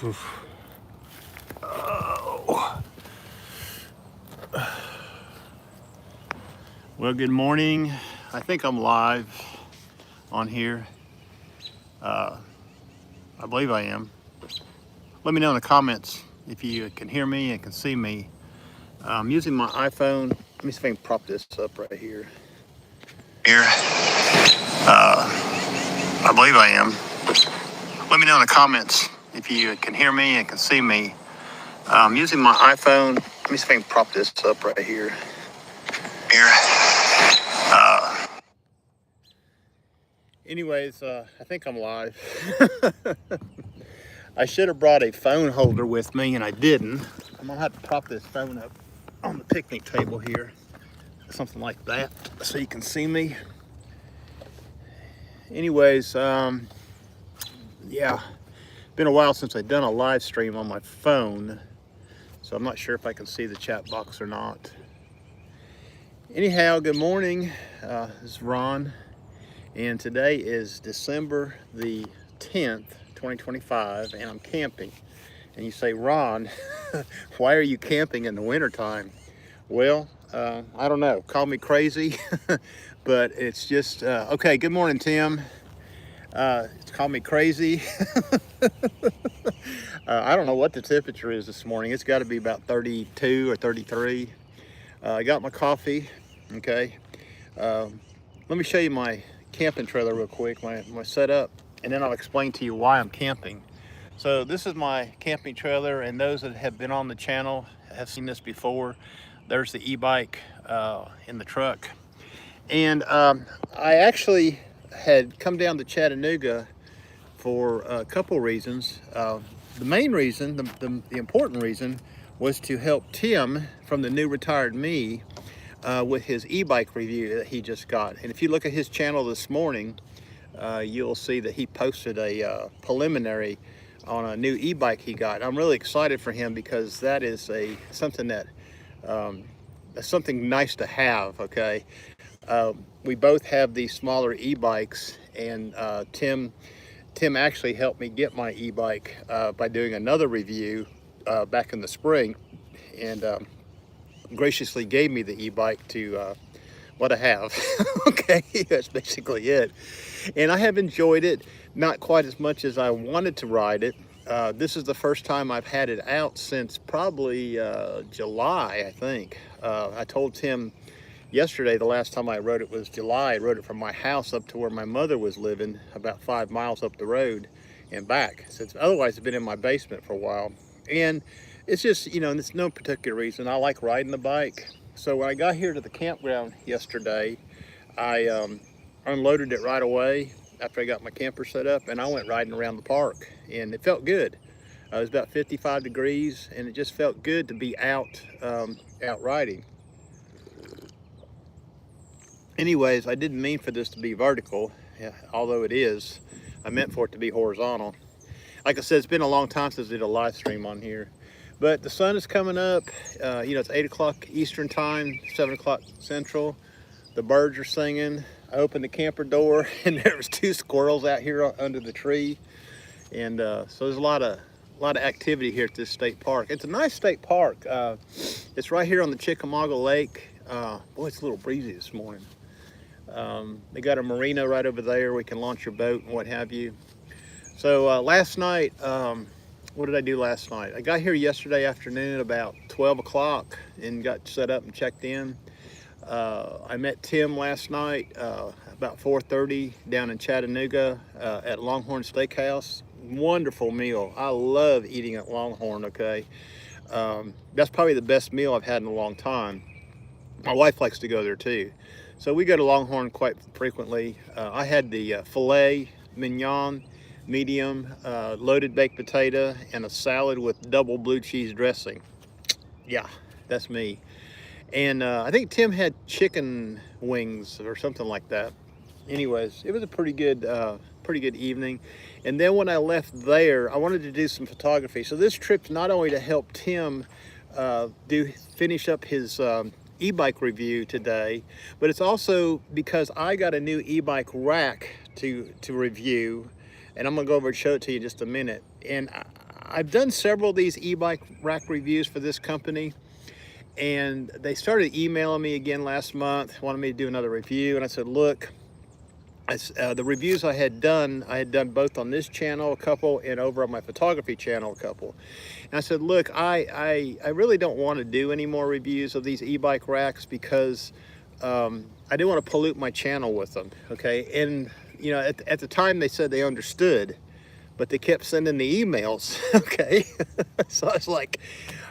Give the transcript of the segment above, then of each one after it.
Oh. Well, good morning. I think I'm live on here. I believe I am. Let me know in the comments if you can hear me and can see me. I'm using my iPhone. Let me see if I can prop this up right here. I believe I am. Let me know in the comments if you can hear me and can see me. I'm using my iPhone. Let me see if I can prop this up right here. Anyways, I think I'm live. I should have brought a phone holder with me and I didn't. I'm gonna have to prop this phone up on the picnic table here. Something like that so you can see me. Anyways, yeah, been a while since I've done a live stream on my phone, so I'm not sure if I can see the chat box or not. Anyhow, good morning. This is Ron, and today is December the 10th, 2025, and I'm camping. And you say, Ron, why are you camping in the wintertime? Well, I don't know, call me crazy, but it's just, okay, good morning, Tim. It's called me crazy. I don't know what the temperature is this morning. It's got to be about 32 or 33. I got my coffee, okay. Let me show you my camping trailer real quick, my setup, and then I'll explain to you why I'm camping. So this is my camping trailer, and those that have been on the channel have seen this before. There's the e-bike in the truck. And I actually had come down to Chattanooga for a couple reasons. The main reason, the important reason, was to help Tim from the New Retired Me with his e-bike review that he just got. And if you look at his channel this morning, you'll see that he posted a preliminary on a new e-bike he got. I'm really excited for him because that is something that that's something nice to have. Okay, we both have these smaller e-bikes, and Tim actually helped me get my e-bike by doing another review back in the spring, and graciously gave me the e-bike to what I have. Okay, that's basically it. And I have enjoyed it, not quite as much as I wanted to ride it. This is the first time I've had it out since probably July, I think. I told Tim yesterday, the last time I rode it was July. I rode it from my house up to where my mother was living, about 5 miles up the road and back. Since otherwise it's been in my basement for a while. And it's just, you know, there's no particular reason. I like riding the bike. So when I got here to the campground yesterday, I unloaded it right away after I got my camper set up, and I went riding around the park, and it felt good. It was about 55 degrees, and it just felt good to be out riding. Anyways, I didn't mean for this to be vertical, although it is. I meant for it to be horizontal. Like I said, it's been a long time since I did a live stream on here. But the sun is coming up. You know, it's 8 o'clock Eastern time, 7 o'clock Central. The birds are singing. I opened the camper door, and there was 2 squirrels out here under the tree. And so there's a lot of activity here at this state park. It's a nice state park. It's right here on the Chickamauga Lake. Boy, it's a little breezy this morning. They got a marina right over there. We can launch your boat and what have you. So last night, what did I do last night? I got here yesterday afternoon about 12 o'clock and got set up and checked in. I met Tim last night about 4:30 down in Chattanooga at Longhorn Steakhouse. Wonderful meal. I love eating at Longhorn, okay? That's probably the best meal I've had in a long time. My wife likes to go there too. So we go to Longhorn quite frequently. I had the filet mignon, medium, loaded baked potato, and a salad with double blue cheese dressing. Yeah, that's me. And I think Tim had chicken wings or something like that. Anyways, it was a pretty good evening. And then when I left there, I wanted to do some photography. So this trip's not only to help Tim finish up his e-bike review today, but it's also because I got a new e-bike rack to review, and I'm gonna go over and show it to you in just a minute. And I've done several of these e-bike rack reviews for this company, and they started emailing me again last month, wanted me to do another review, and I said, look, the reviews I had done both on this channel a couple and over on my photography channel a couple. And I said, look, I really don't want to do any more reviews of these e-bike racks because I didn't want to pollute my channel with them, okay? And, you know, at the time they said they understood, but they kept sending the emails, okay? So I was like,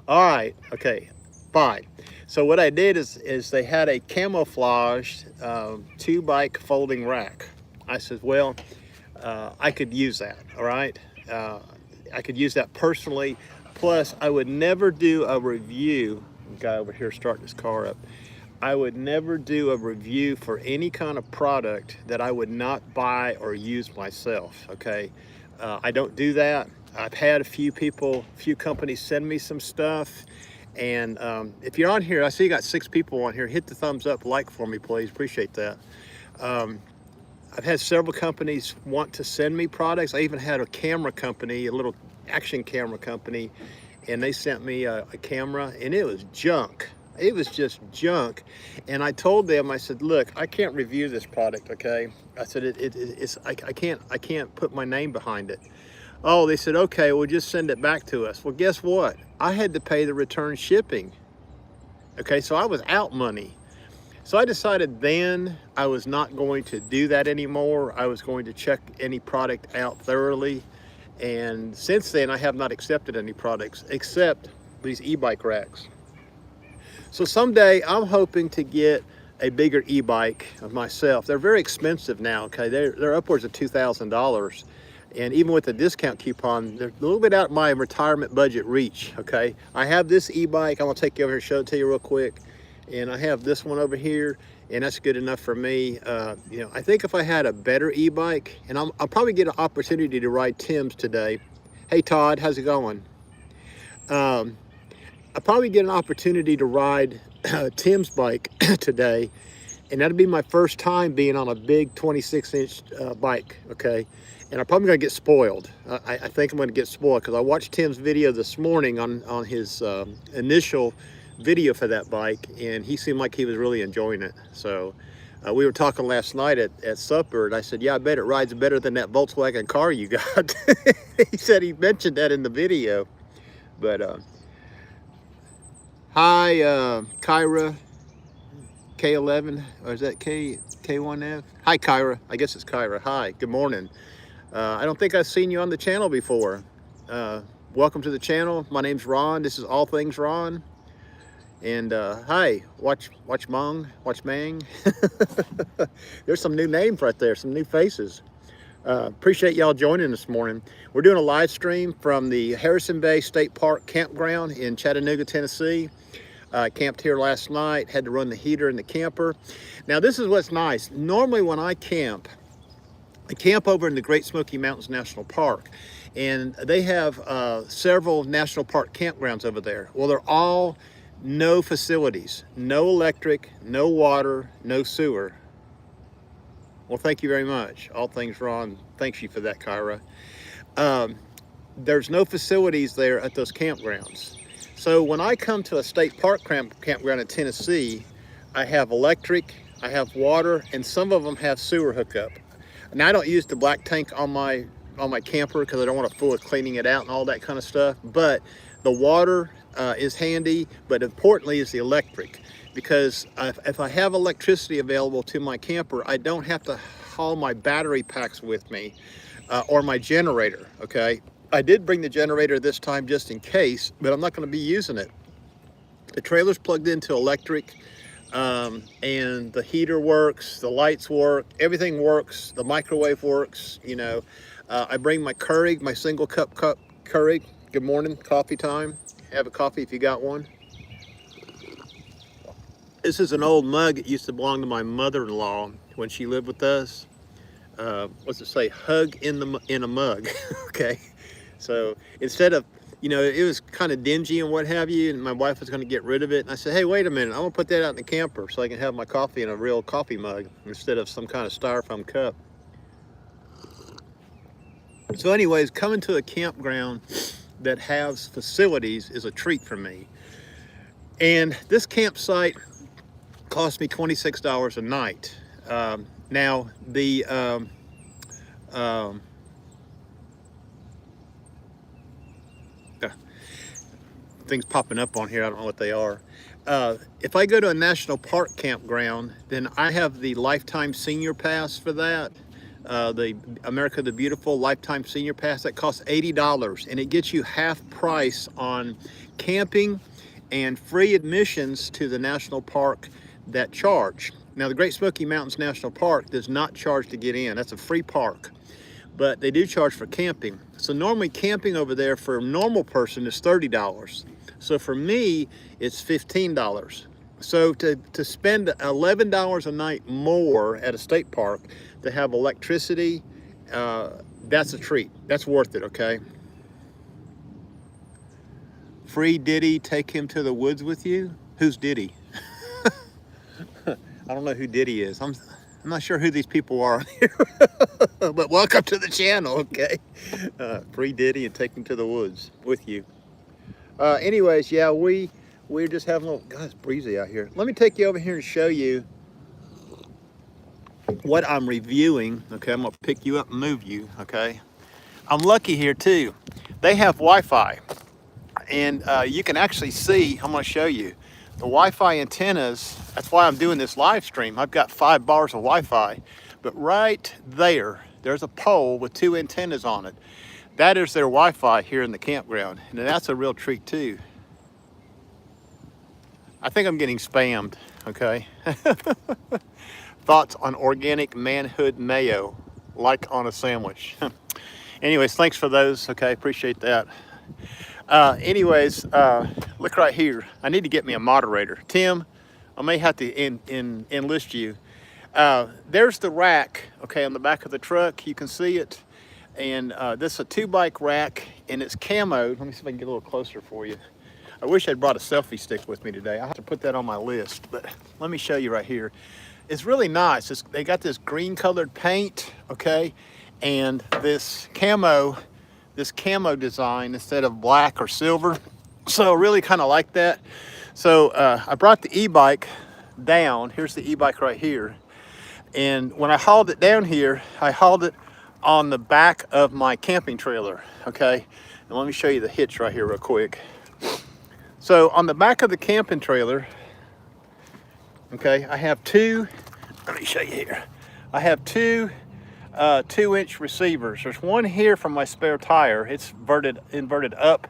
all right, okay, fine. So what I did is they had a camouflaged 2-bike folding rack. I said, well, I could use that, all right? I could use that personally. Plus, I would never do a review. Guy over here starting his car up. I would never do a review for any kind of product that I would not buy or use myself, okay? I don't do that. I've had a few companies send me some stuff. And if you're on here, I see you got 6 people on here. Hit the thumbs up, like for me, please. Appreciate that. I've had several companies want to send me products. I even had a camera company, a little action camera company, and they sent me a camera, and it was junk. It was just junk. And I told them, I said, look, I can't review this product, okay? I said, I can't put my name behind it. Oh, they said, okay, well, just send it back to us. Well, guess what? I had to pay the return shipping. Okay, so I was out money. So I decided then I was not going to do that anymore. I was going to check any product out thoroughly. And since then, I have not accepted any products except these e-bike racks. So someday I'm hoping to get a bigger e-bike of myself. They're very expensive now, okay? They're upwards of $2,000. And even with the discount coupon, they're a little bit out of my retirement budget reach, okay? I have this e-bike. I'm gonna take you over here and show it to you real quick. And I have this one over here, and that's good enough for me. You know, I think if I had a better e-bike, and I'll probably get an opportunity to ride Tim's today. Hey Todd, how's it going? I'll probably get an opportunity to ride Tim's bike today, and that'll be my first time being on a big 26-inch bike, okay? And I'm probably gonna get spoiled. I think I'm gonna get spoiled because I watched Tim's video this morning on his initial video for that bike, and he seemed like he was really enjoying it. So we were talking last night at supper, and I said, yeah, I bet it rides better than that Volkswagen car you got. He said he mentioned that in the video. But hi, Kyra, K11, or is that K1F? Hi, Kyra. I guess it's Kyra. Hi, good morning. I don't think I've seen you on the channel before. Welcome to the channel. My name's Ron. This is All Things Ron. And hi, watch Mang. There's some new names right there, some new faces. Appreciate y'all joining this morning. We're doing a live stream from the Harrison Bay State Park campground in Chattanooga, Tennessee. Camped here last night, had to run the heater in the camper. Now this is what's nice. Normally when I camp over in the Great Smoky Mountains National Park, and they have several national park campgrounds over there. Well, they're all no facilities, no electric, no water, no sewer. Well, thank you very much. All Things Ron, thanks you for that, Kyra. There's no facilities there at those campgrounds. So when I come to a state park campground in Tennessee, I have electric, I have water, and some of them have sewer hookup. Now I don't use the black tank on my camper because I don't want to fool with cleaning it out and all that kind of stuff. But the water is handy, but importantly is the electric, because if I have electricity available to my camper, I don't have to haul my battery packs with me or my generator. Okay, I did bring the generator this time just in case, but I'm not going to be using it. The trailer's plugged into electric. And the heater works, the lights work, everything works, the microwave works, you know. I bring my Keurig, my single cup Keurig. Good morning, coffee time. Have a coffee if you got one. This is an old mug. It used to belong to my mother-in-law when she lived with us. What's it say? Hug in a mug. Okay. So instead of, you know, it was kind of dingy and what have you, and my wife was going to get rid of it. And I said, hey, wait a minute, I'm going to put that out in the camper so I can have my coffee in a real coffee mug instead of some kind of styrofoam cup. So anyways, coming to a campground that has facilities is a treat for me. And this campsite cost me $26 a night. Now, the um, things popping up on here, I don't know what they are. If I go to a national park campground, then I have the lifetime senior pass for that. The America the Beautiful lifetime senior pass that costs $80, and it gets you half price on camping and free admissions to the national park that charge. Now, the Great Smoky Mountains National Park does not charge to get in. That's a free park, but they do charge for camping. So normally camping over there for a normal person is $30. So for me, it's $15. So to spend $11 a night more at a state park to have electricity, that's a treat. That's worth it, okay? Free Diddy, take him to the woods with you? Who's Diddy? I don't know who Diddy is. I'm not sure who these people are here, but welcome to the channel, okay? Free Diddy and take him to the woods with you. Anyways, yeah, we're just having a little, God, it's breezy out here. Let me take you over here and show you what I'm reviewing, okay? I'm gonna pick you up and move you, okay? I'm lucky here too. They have Wi-Fi, and you can actually see, I'm gonna show you, the Wi-Fi antennas. That's why I'm doing this live stream. I've got 5 bars of Wi-Fi, but right there, there's a pole with 2 antennas on it. That is their Wi-Fi here in the campground, and that's a real treat too. I think I'm getting spammed, okay? Thoughts on organic manhood mayo, like on a sandwich. Anyways, thanks for those, okay, appreciate that. Look right here. I need to get me a moderator. Tim, I may have to enlist you. There's the rack, okay, on the back of the truck. You can see it. And this is a 2-bike rack, and it's camoed. Let me see if I can get a little closer for you. I wish I'd brought a selfie stick with me today. I have to put that on my list, but let me show you right here. It's really nice. They got this green colored paint, okay, and this camo design instead of black or silver. So really kind of like that. So I brought the e-bike down. Here's the e-bike right here. And when I hauled it down here, I hauled it on the back of my camping trailer, okay? And let me show you the hitch right here real quick. So on the back of the camping trailer, okay, I have 2, let me show you here. I have 2 2-inch receivers. There's one here from my spare tire. It's inverted up,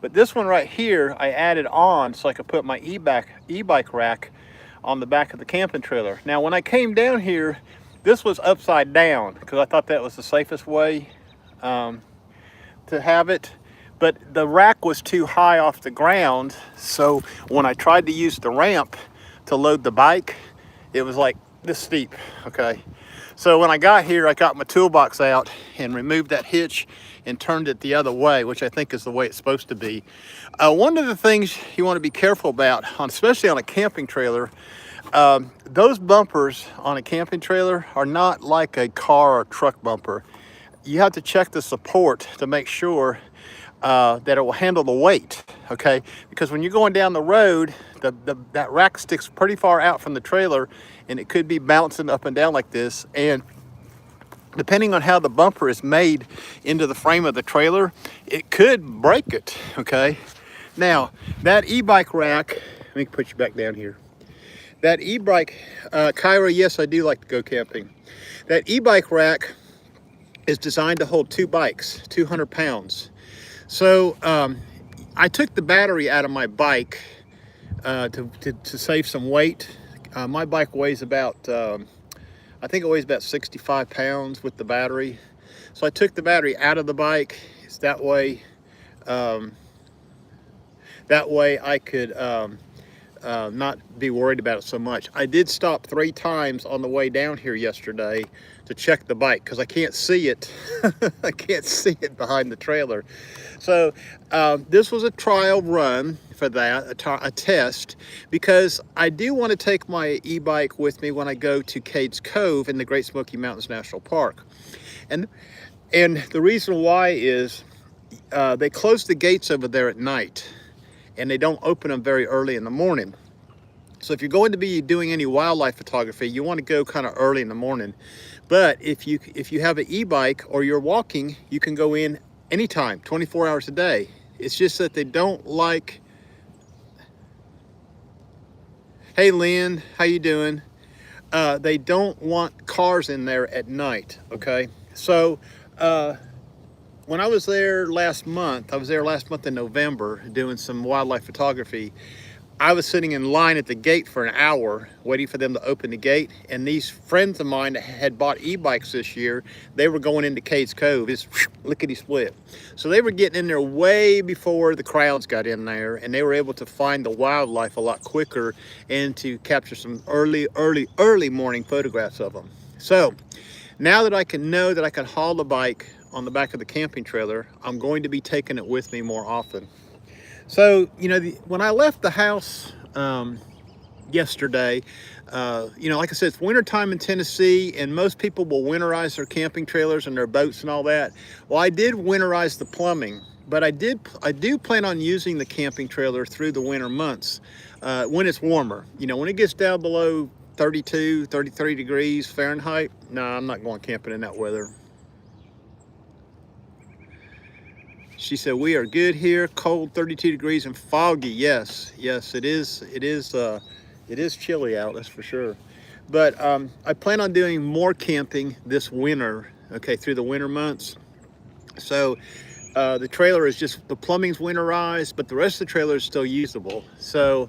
but this one right here I added on so I could put my e-bike rack on the back of the camping trailer. Now when I came down here, this was upside down because I thought that was the safest way to have it, but the rack was too high off the ground, so when I tried to use the ramp to load the bike, it was like this steep, okay? So when I got here, I got my toolbox out and removed that hitch and turned it the other way, which I think is the way it's supposed to be. One of the things you want to be careful about, especially on a camping trailer, those bumpers on a camping trailer are not like a car or truck bumper. You have to check the support to make sure that it will handle the weight, okay? Because when you're going down the road, that rack sticks pretty far out from the trailer, and it could be bouncing up and down like this. And depending on how the bumper is made into the frame of the trailer, it could break it, okay? Now, that e-bike rack, let me put you back down here. That e-bike, Kyra, yes, I do like to go camping. That e-bike rack is designed to hold 2 bikes, 200 pounds. So I took the battery out of my bike to save some weight. My bike weighs about, I think it weighs about 65 pounds with the battery. So I took the battery out of the bike. It's that way I could not be worried about it so much. I did stop 3 times on the way down here yesterday to check the bike because I can't see it. I can't see it behind the trailer. So this was a trial run for that, a test, because I do want to take my e-bike with me when I go to Cades Cove in the Great Smoky Mountains National Park. And the reason why is they close the gates over there at night, and they don't open them very early in the morning. So if you're going to be doing any wildlife photography, you want to go kind of early in the morning. But if you have an e-bike or you're walking, you can go in anytime, 24 hours a day. It's just that they don't like. Hey Lynn, how you doing? They don't want cars in there at night, okay? So when I was there last month, in November doing some wildlife photography. I was sitting in line at the gate for an hour waiting for them to open the gate, and these friends of mine that had bought e-bikes this year, they were going into Cades Cove. It's lickety split. So they were getting in there way before the crowds got in there, and they were able to find the wildlife a lot quicker and to capture some early morning photographs of them. So now that I can know that I can haul the bike on the back of the camping trailer, I'm going to be taking it with me more often. So, you know, when I left the house yesterday, you know, like I said, it's wintertime in Tennessee, and most people will winterize their camping trailers and their boats and all that. Well, I did winterize the plumbing, but I do plan on using the camping trailer through the winter months when it's warmer. You know, when it gets down below 32, 33 degrees Fahrenheit, no, I'm not going camping in that weather. She said, we are good here, cold, 32 degrees and foggy. Yes, it is chilly out, that's for sure. But I plan on doing more camping this winter, okay, through the winter months. So the trailer is just, the plumbing's winterized, but the rest of the trailer is still usable. So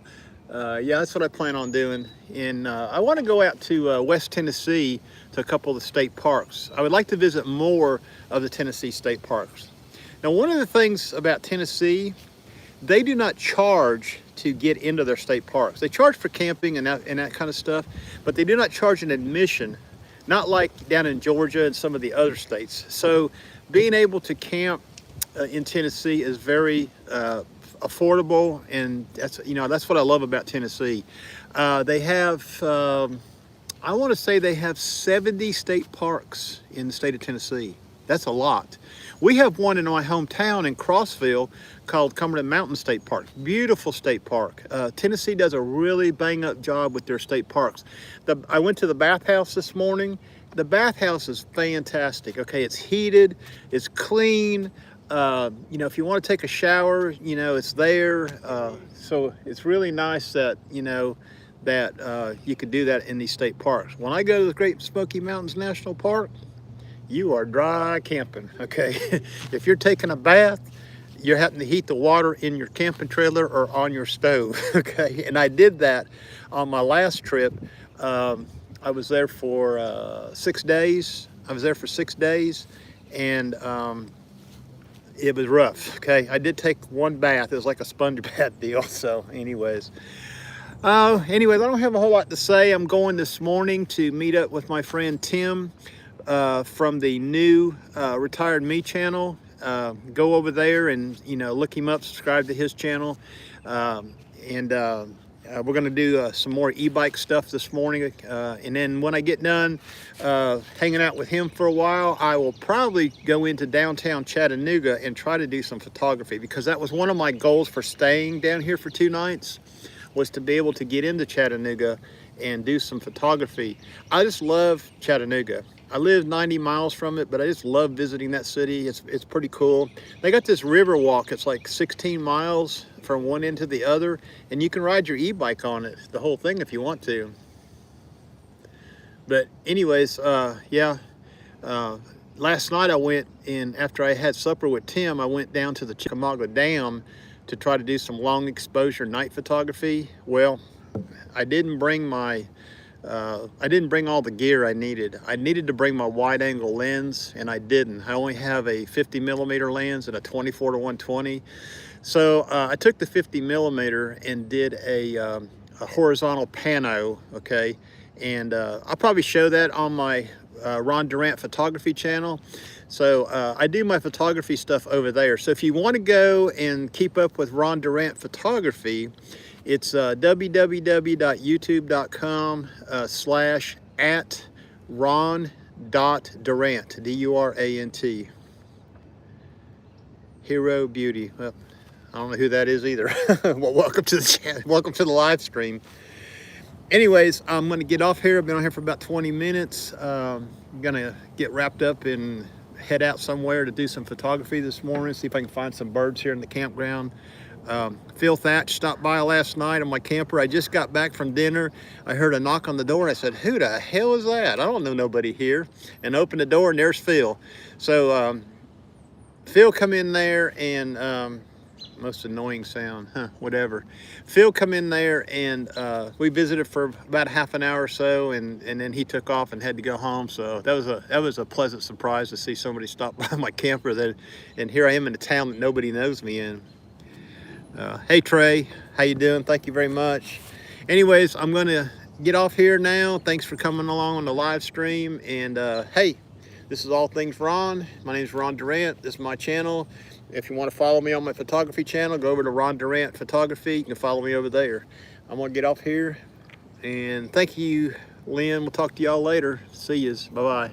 yeah, that's what I plan on doing. And I want to go out to West Tennessee to a couple of the state parks. I would like to visit more of the Tennessee state parks. Now, one of the things about Tennessee, they do not charge to get into their state parks. They charge for camping and that kind of stuff, but they do not charge an admission, not like down in Georgia and some of the other states. So being able to camp in Tennessee is very affordable, and that's, you know, that's what I love about Tennessee. They have, I want to say they have 70 state parks in the state of Tennessee. That's a lot. We have one in my hometown in Crossville called Cumberland Mountain State Park. Beautiful state park. Tennessee does a really bang-up job with their state parks. I went to the bathhouse this morning. The bathhouse is fantastic. Okay, it's heated, it's clean. You know, if you want to take a shower, you know, it's there. So it's really nice that, you know, that you could do that in these state parks. When I go to the Great Smoky Mountains National Park, you are dry camping, okay? If you're taking a bath, you're having to heat the water in your camping trailer or on your stove, okay? And I did that on my last trip. I was there for 6 days. And it was rough, okay? I did take one bath. It was like a sponge bath deal, so anyways. Anyways, I don't have a whole lot to say. I'm going this morning to meet up with my friend Tim from the new Retired Me channel. Go over there and, you know, look him up, subscribe to his channel. We're going to do some more e-bike stuff this morning. And then when I get done hanging out with him for a while, I will probably go into downtown Chattanooga and try to do some photography, because that was one of my goals for staying down here for 2 nights, was to be able to get into Chattanooga and do some photography. I just love Chattanooga. I live 90 miles from it, but I just love visiting that city. It's pretty cool. They got this river walk. It's like 16 miles from one end to the other, and you can ride your e-bike on it, the whole thing, if you want to. But anyways, yeah. Last night I went in, after I had supper with Tim, I went down to the Chickamauga Dam to try to do some long exposure night photography. Well, I didn't bring my I didn't bring all the gear I needed. I needed to bring my wide angle lens, and I didn't. I only have a 50 millimeter lens and a 24 to 120. So I took the 50 millimeter and did a horizontal pano, okay? And I'll probably show that on my Ron Durant photography channel. So I do my photography stuff over there. So if you want to go and keep up with Ron Durant photography, it's www.youtube.com/@ron.durant, D-U-R-A-N-T. Hero Beauty. Well, I don't know who that is either. Well, welcome to the channel. Welcome to the live stream. Anyways, I'm gonna get off here. I've been on here for about 20 minutes. I'm gonna get wrapped up and head out somewhere to do some photography this morning, see if I can find some birds here in the campground. Phil Thatch stopped by last night on my camper. I just got back from dinner. I heard a knock on the door and I said, who the hell is that? I don't know nobody here. And opened the door and there's Phil. So Phil come in there and most annoying sound, whatever. Phil come in there and we visited for about half an hour or so, and then he took off and had to go home. So that was a pleasant surprise to see somebody stop by my camper, and here I am in a town that nobody knows me in. Hey Trey, how you doing? Thank you very much. Anyways, I'm gonna get off here now. Thanks for coming along on the live stream. And hey, this is All Things Ron. My name is Ron Durant. This is my channel. If you want to follow me on my photography channel, go over to Ron Durant Photography. You can follow me over there. I'm gonna get off here, and thank you, Lynn. We'll talk to y'all later. See yous. Bye-bye.